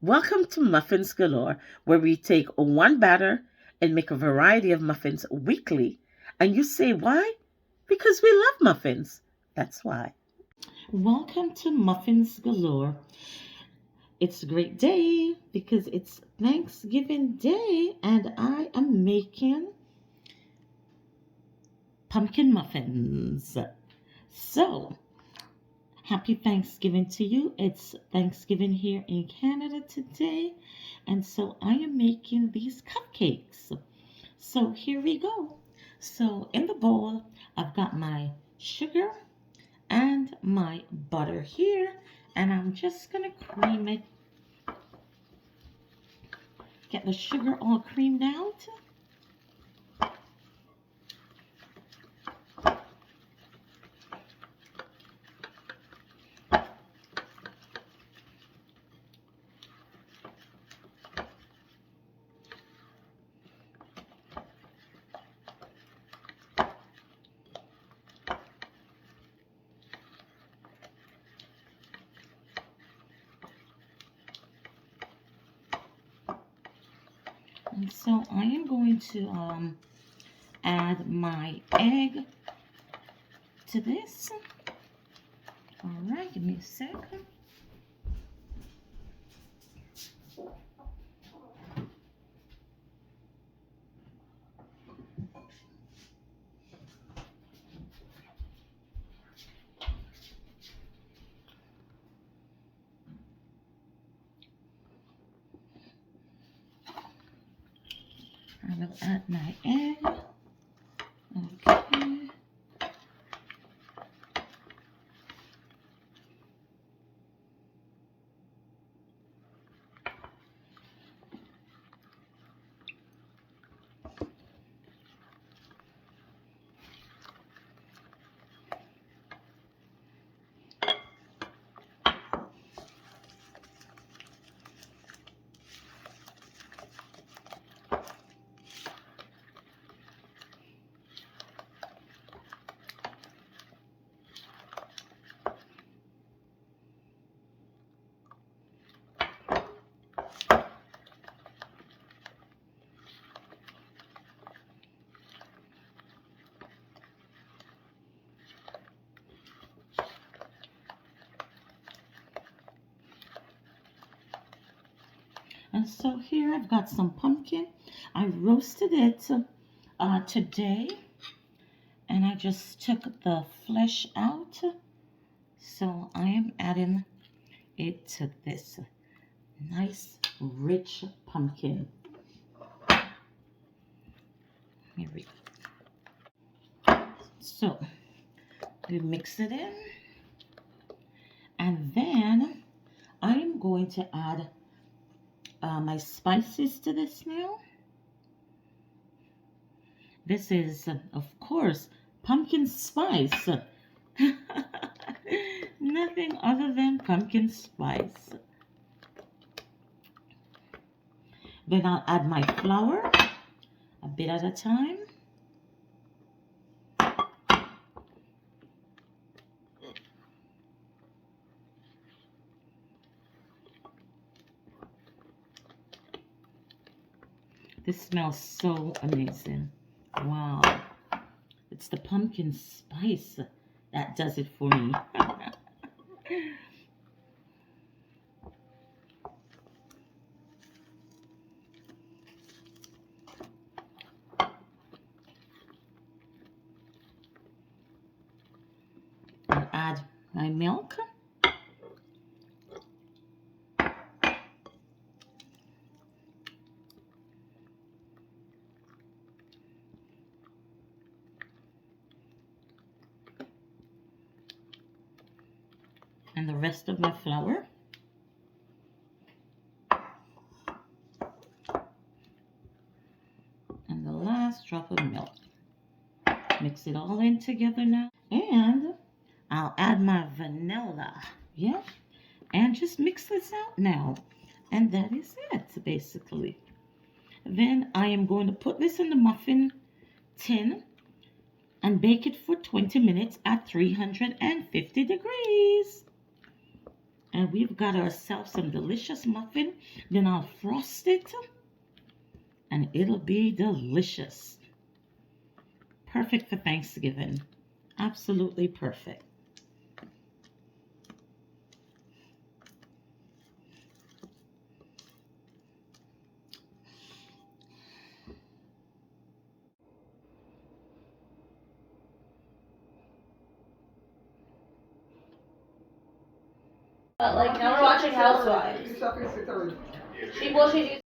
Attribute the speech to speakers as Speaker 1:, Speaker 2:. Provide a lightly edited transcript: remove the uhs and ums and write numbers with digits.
Speaker 1: Welcome to Muffins Galore, where we take one batter and make a variety of muffins weekly. And you say why? Because we love muffins. That's why. Welcome to Muffins Galore. It's a great day because it's Thanksgiving Day and I am making pumpkin muffins. So, happy Thanksgiving to you. It's Thanksgiving here in Canada today, and so I am making these cupcakes. So here we go. So in the bowl, I've got my sugar and my butter here, and I'm just gonna cream it. Get the sugar all creamed out. And so I am going to add my egg to this. All right, give me a second. I will add my egg. Okay. And so here I've got some pumpkin. I roasted it today, and I just took the flesh out. So I am adding it to this nice rich pumpkin. Here we go. So we mix it in, and then I am going to add my spices to this now. This is, of course, pumpkin spice. Nothing other than pumpkin spice. Then I'll add my flour, a bit at a time. This smells so amazing. Wow. It's the pumpkin spice that does it for me. I'll add my milk. And the rest of my flour. And the last drop of milk. Mix it all in together now. And I'll add my vanilla. Yeah. And just mix this out now. And that is it, basically. Then I am going to put this in the muffin tin and bake it for 20 minutes at 350 degrees. and we've got ourselves some delicious muffin. Then I'll frost it, and it'll be delicious. Perfect for Thanksgiving. Absolutely perfect.
Speaker 2: But like now we're watching Housewives. She's